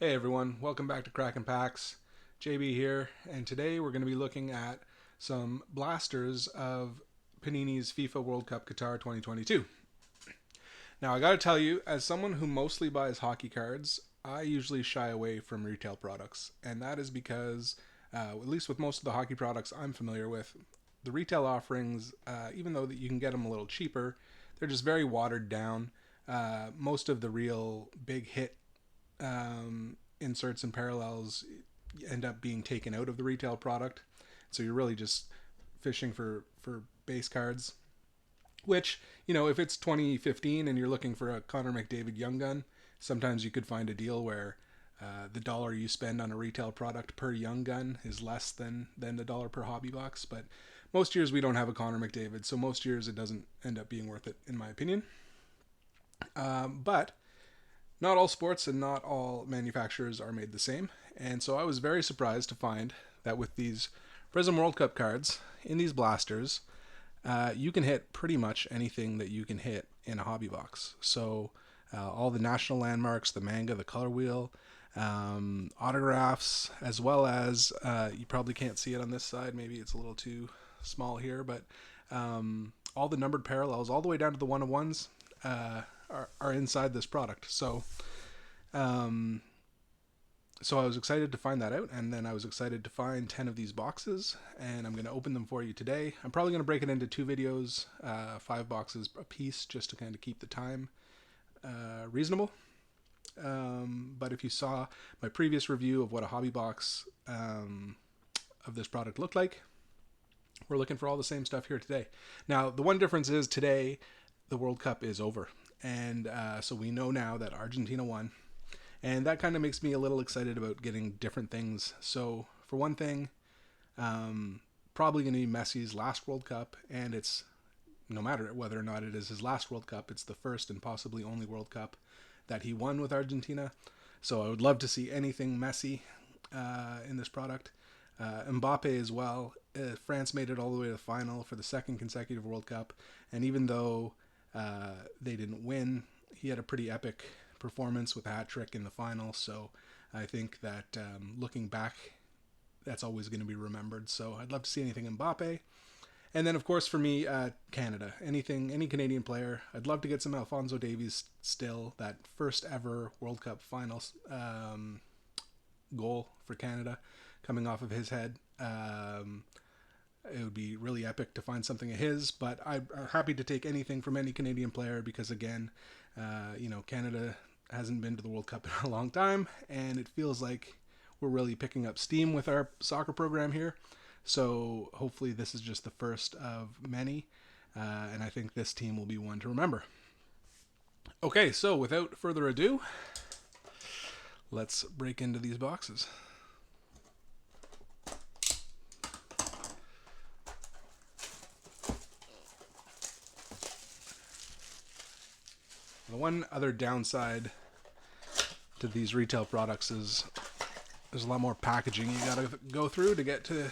Hey everyone, welcome back to Kraken Packs. JB here, and today we're going to be looking at some blasters of Panini's FIFA World Cup Qatar 2022. Now I gotta tell you, as someone who mostly buys hockey cards, I usually shy away from retail products, and that is because, at least with most of the hockey products I'm familiar with, the retail offerings, even though that you can get them a little cheaper, they're just very watered down. Most of the real big hit inserts and parallels end up being taken out of the retail product. So you're really just fishing for base cards. Which, if it's 2015 and you're looking for a Connor McDavid Young Gun, sometimes you could find a deal where the dollar you spend on a retail product per Young Gun is less than the dollar per hobby box. But most years we don't have a Connor McDavid, so most years it doesn't end up being worth it, in my opinion. But not all sports and not all manufacturers are made the same. And so I was very surprised to find that with these Prizm World Cup cards in these blasters, you can hit pretty much anything that you can hit in a hobby box. So all the national landmarks, the manga, the color wheel, autographs, as well as, you probably can't see it on this side, maybe it's a little too small here, but all the numbered parallels, all the way down to the one-of-ones, are inside this product. So so I was excited to find that out, and then I was excited to find 10 of these boxes, and I'm going to open them for you today. I'm probably going to break it into two videos, 5 boxes a piece, just to kind of keep the time reasonable. But if you saw my previous review of what a hobby box of this product looked like, we're looking for all the same stuff here today. Now, the one difference is today the World Cup is over, and so we know now that Argentina won. And that kind of makes me a little excited about getting different things. So, for one thing, probably going to be Messi's last World Cup, and it's, no matter whether or not it is his last World Cup, it's the first and possibly only World Cup that he won with Argentina. So I would love to see anything Messi in this product. Mbappe as well. France made it all the way to the final for the second consecutive World Cup, and even though they didn't win, he had a pretty epic performance with a hat trick in the final. So I think that looking back, that's always going to be remembered. So I'd love to see anything Mbappe. And then, of course, for me, Canada. Any Canadian player. I'd love to get some Alphonso Davies still. That first ever World Cup finals goal for Canada coming off of his head. It would be really epic to find something of his, but I'm happy to take anything from any Canadian player because, again, Canada hasn't been to the World Cup in a long time, and it feels like we're really picking up steam with our soccer program here. So hopefully this is just the first of many, and I think this team will be one to remember. Okay, so without further ado, let's break into these boxes. The one other downside to these retail products is there's a lot more packaging you gotta go through to get to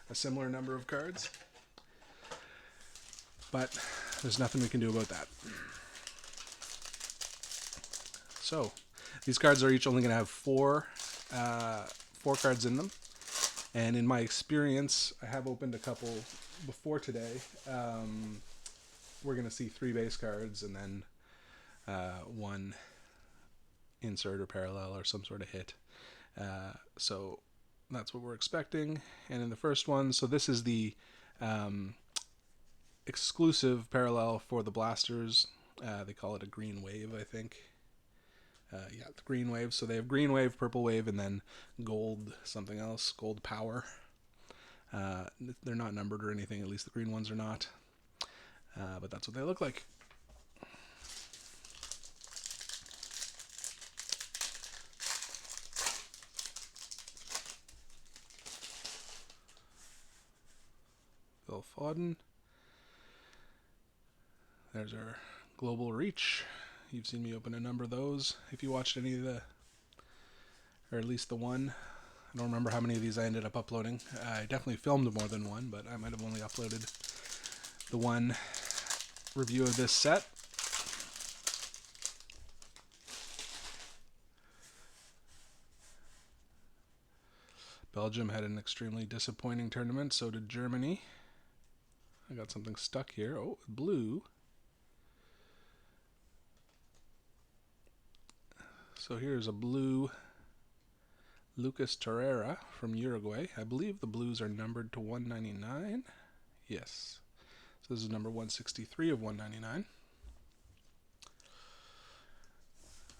a similar number of cards. But there's nothing we can do about that. So these cards are each only going to have four cards in them. And in my experience, I have opened a couple before today. We're going to see 3 base cards and then one insert or parallel or some sort of hit. So that's what we're expecting. And in the first one, so this is the exclusive parallel for the blasters. They call it a green wave, I think. Yeah, the green wave. So they have green wave, purple wave, and then gold something else, gold power. They're not numbered or anything, at least the green ones are not. But that's what they look like. Phil Foden. There's our global reach. You've seen me open a number of those. If you watched any of the, or at least the one, I don't remember how many of these I ended up uploading. I definitely filmed more than one, but I might have only uploaded the one review of this set. Belgium had an extremely disappointing tournament, so did Germany. I got something stuck here. Oh, blue. So here's a blue Lucas Torreira from Uruguay. I believe the blues are numbered to 199. Yes. So this is number 163 of 199.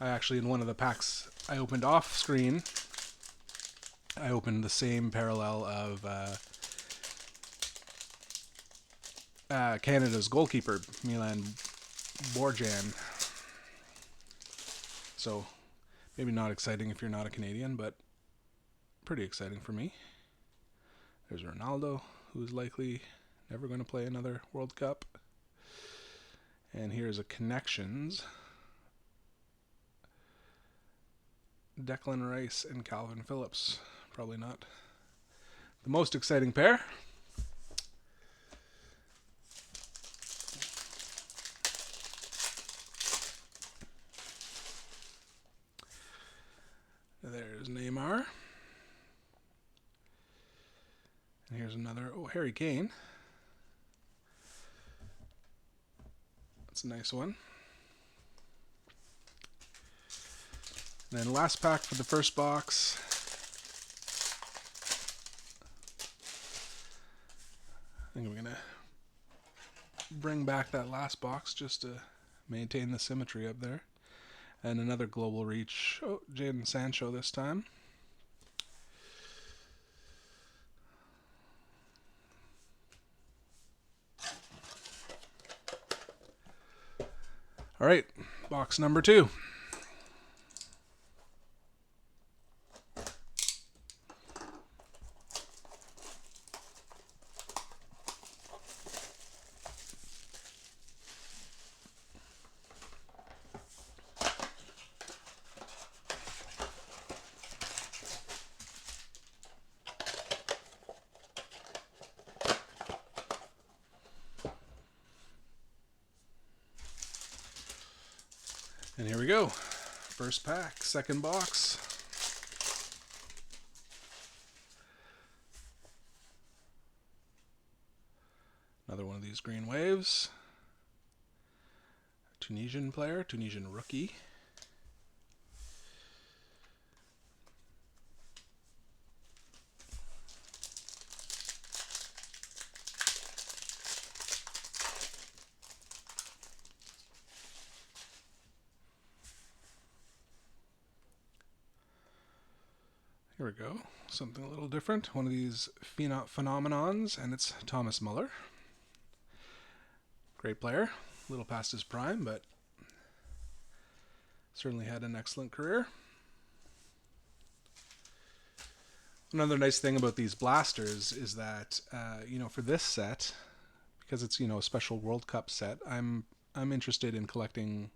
I actually, in one of the packs I opened off screen, I opened the same parallel of Canada's goalkeeper, Milan Borjan. So maybe not exciting if you're not a Canadian, but pretty exciting for me. There's Ronaldo, who is likely never going to play another World Cup. And here's a Connections. Declan Rice and Calvin Phillips. Probably not the most exciting pair. There's Neymar. And here's another, Harry Kane. That's a nice one. And then last pack for the first box. I think I'm going to bring back that last box just to maintain the symmetry up there. And another global reach. Oh, Jadon Sancho this time. All right, box number 2. And here we go. First pack, second box. Another one of these green waves. Tunisian player, Tunisian rookie. Here we go. Something a little different. One of these phenomenons, and it's Thomas Muller. Great player. A little past his prime, but certainly had an excellent career. Another nice thing about these blasters is that, for this set, because it's, a special World Cup set, I'm interested in collecting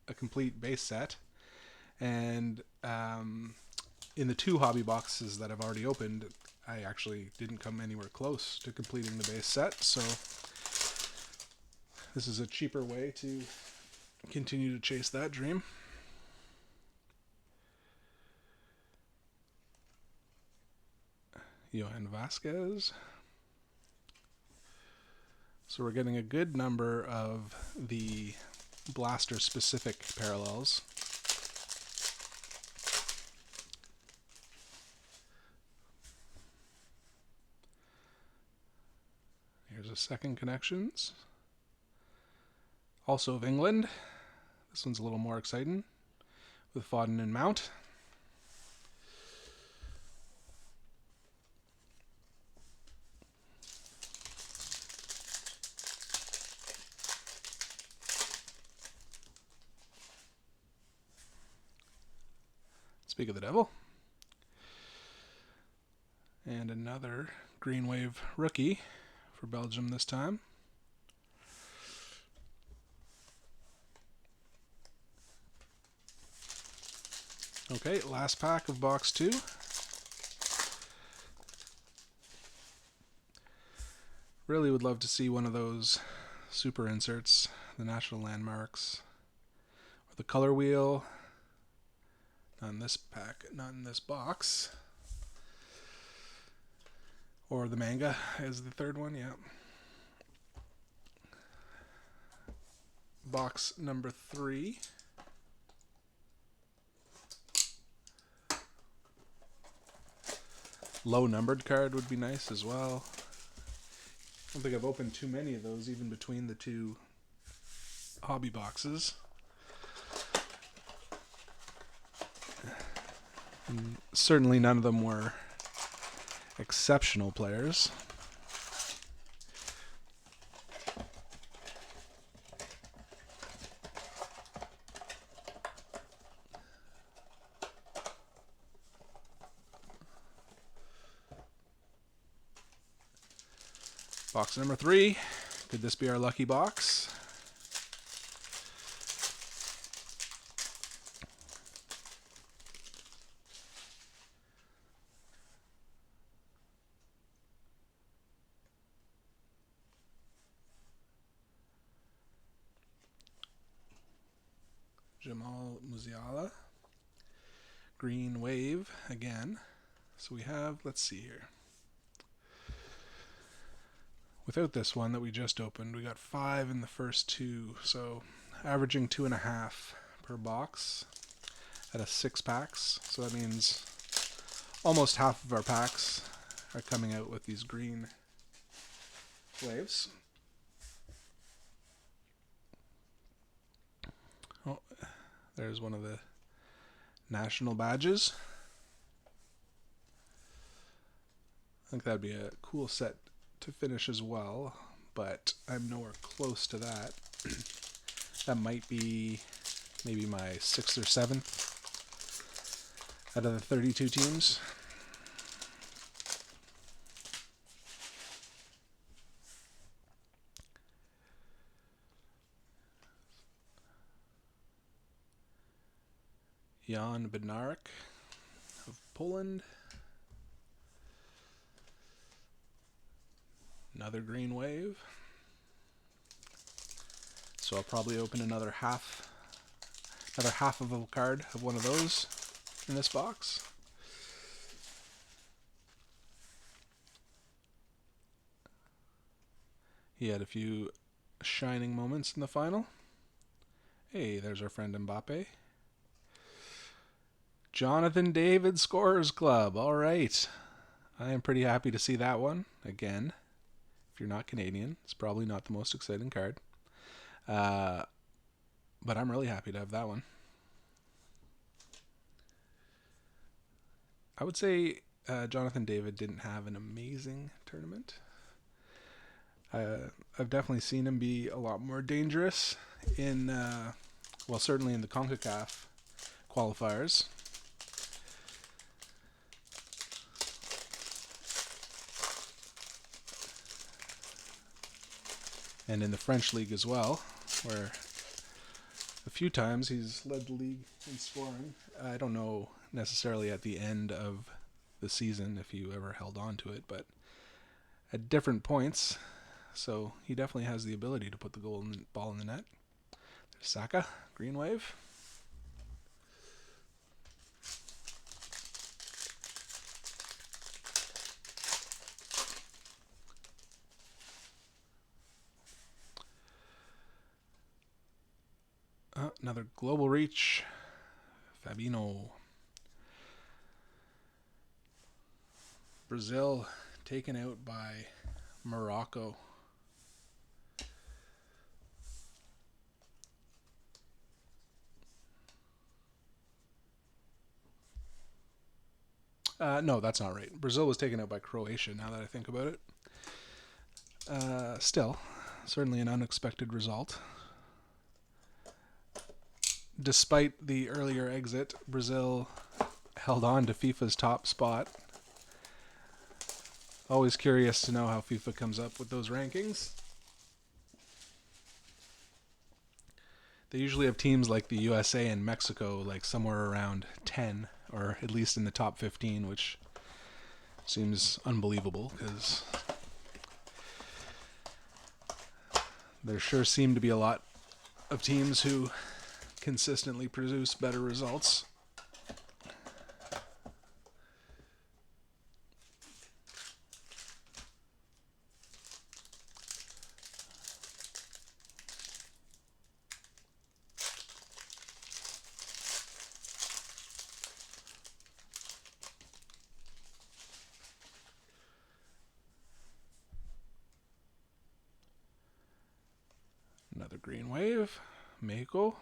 a complete base set. And in the 2 hobby boxes that I've already opened, I actually didn't come anywhere close to completing the base set. So this is a cheaper way to continue to chase that dream. Johan Vasquez. So we're getting a good number of the blaster-specific parallels. Here's a second Connections. Also of England. This one's a little more exciting, with Foden and Mount. Speak of the devil. And another green wave rookie for Belgium this time. Okay, last pack of box 2. Really would love to see one of those super inserts, the national landmarks, or the color wheel. Not in this pack, not in this box. Or the manga is the third one, yeah. Box number 3. Low numbered card would be nice as well. I don't think I've opened too many of those, even between the two hobby boxes. And certainly none of them were exceptional players. Box number 3. Could this be our lucky box? Jamal Musiala. Green Wave again. So we have, let's see here. Without this one that we just opened, we got 5 in the first 2, so averaging 2.5 per box out of 6 packs. So that means almost half of our packs are coming out with these green waves. Oh, there's one of the national badges. I think that'd be a cool set to finish as well, but I'm nowhere close to that. That might be maybe my 6th or 7th out of the 32 teams. Jan Bednarek of Poland. Another green wave. So I'll probably open another half of a card of one of those in this box. He had a few shining moments in the final. Hey, there's our friend Mbappe. Jonathan David Scorers Club. All right. I am pretty happy to see that one again. If you're not Canadian, it's probably not the most exciting card. But I'm really happy to have that one. I would say Jonathan David didn't have an amazing tournament. I've definitely seen him be a lot more dangerous in, well, certainly in the CONCACAF qualifiers. And in the French league as well, where a few times he's led the league in scoring. I don't know necessarily at the end of the season if he ever held on to it, but at different points. So he definitely has the ability to put the ball in the net. There's Saka, green wave. Another global reach. Fabinho. Brazil taken out by Morocco. No, that's not right. Brazil was taken out by Croatia, now that I think about it. Still, certainly an unexpected result. Despite the earlier exit, Brazil held on to FIFA's top spot. Always curious to know how FIFA comes up with those rankings. They usually have teams like the USA and Mexico like somewhere around 10, or at least in the top 15, which seems unbelievable because there sure seem to be a lot of teams who consistently produce better results. Another green wave. Mako.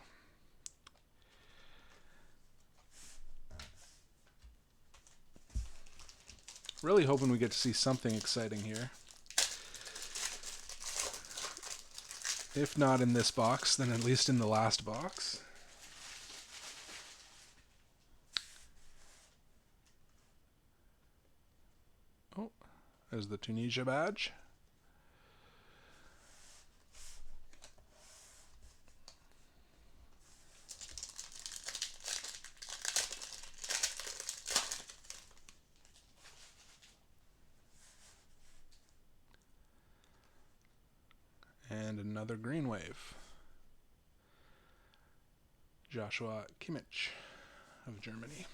Really hoping we get to see something exciting here. If not in this box, then at least in the last box. Oh, there's the Tunisia badge. And another green wave. Joshua Kimmich of Germany.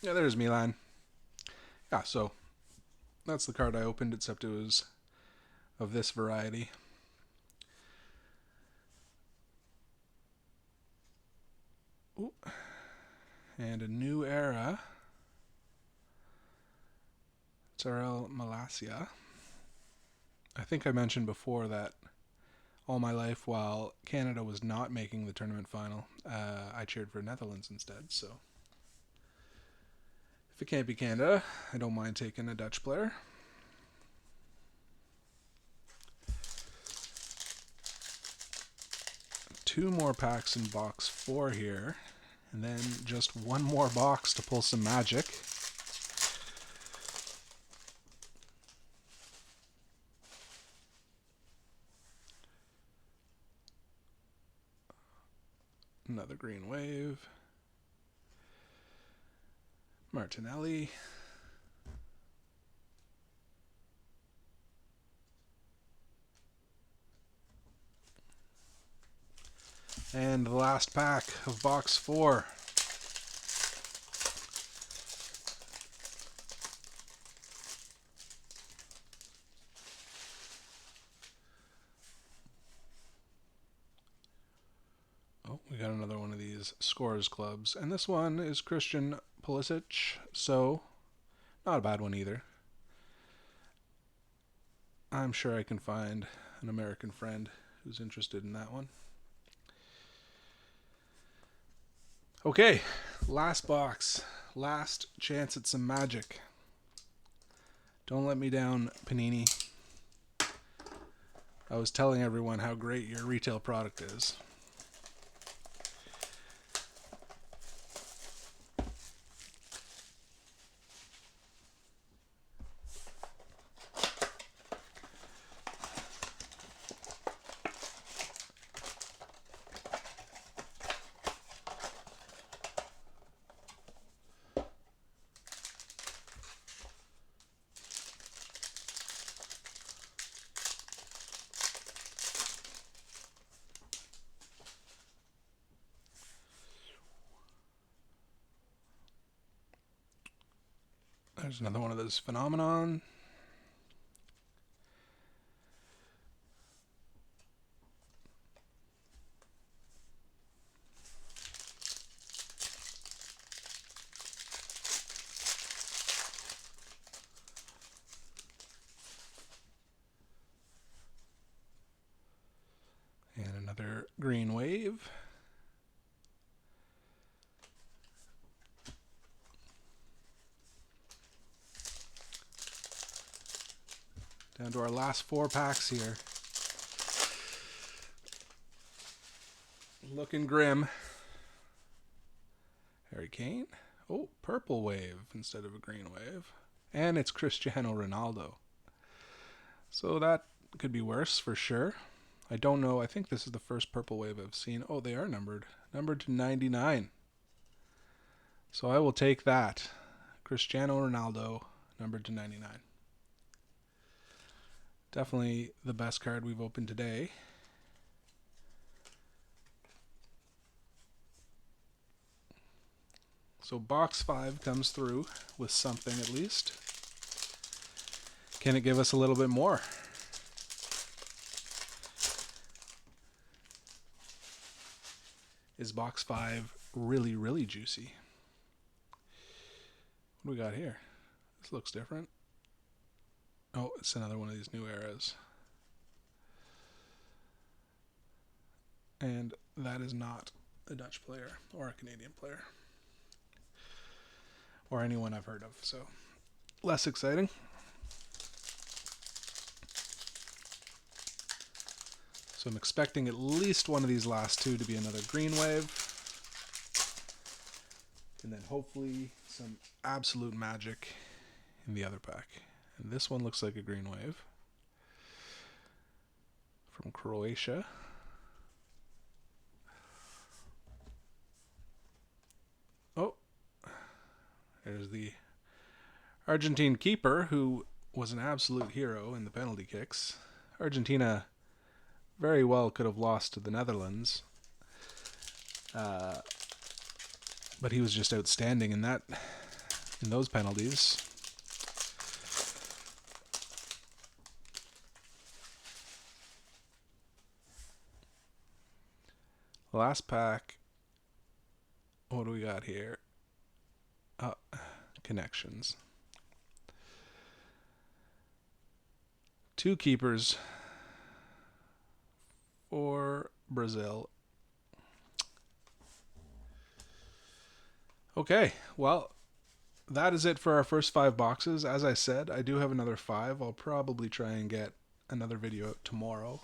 Yeah, there's Milan. Yeah, so that's the card I opened, except it was of this variety. Ooh. And a new era. Tarel Malacia. I think I mentioned before that all my life, while Canada was not making the tournament final, I cheered for Netherlands instead. So if it can't be Canada, I don't mind taking a Dutch player. Two more packs in box 4 here, and then just one more box to pull some magic. Another green wave. Martinelli. And the last pack of box 4. Oh, we got another one of these Scores clubs. And this one is Christian Pulisic, so not a bad one either. I'm sure I can find an American friend who's interested in that one. Okay, last box. Last chance at some magic. Don't let me down, Panini. I was telling everyone how great your retail product is. There's another one of those phenomenon. And another green wave. Down to our last 4 packs here. Looking grim. Harry Kane. Oh, purple wave instead of a green wave. And it's Cristiano Ronaldo. So that could be worse for sure. I don't know. I think this is the first purple wave I've seen. Oh, they are numbered. Numbered to 99. So I will take that. Cristiano Ronaldo, numbered to 99. Definitely the best card we've opened today. So box 5 comes through with something at least. Can it give us a little bit more? is box 5 really, really juicy. What do we got here? This looks different. Oh, it's another one of these new eras. And that is not a Dutch player or a Canadian player. Or anyone I've heard of, so less exciting. So I'm expecting at least one of these last two to be another green wave. And then hopefully some absolute magic in the other pack. And this one looks like a green wave. From Croatia. Oh, there's the Argentine keeper, who was an absolute hero in the penalty kicks. Argentina very well could have lost to the Netherlands, but he was just outstanding in those penalties. Last pack. What do we got here? Connections. 2 keepers for Brazil. Okay, well, that is it for our first 5 boxes. As I said, I do have another 5. I'll probably try and get another video out tomorrow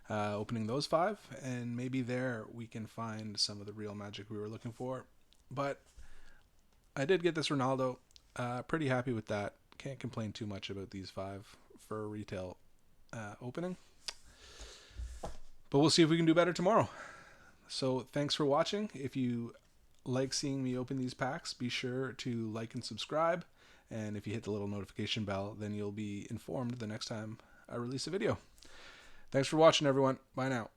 opening those 5, and maybe there we can find some of the real magic we were looking for. But I did get this Ronaldo. Pretty happy with that. Can't complain too much about these 5 for a retail opening. But we'll see if we can do better tomorrow. So thanks for watching. If you like seeing me open these packs, be sure to like and subscribe. And if you hit the little notification bell, then you'll be informed the next time I release a video. Thanks for watching, everyone. Bye now.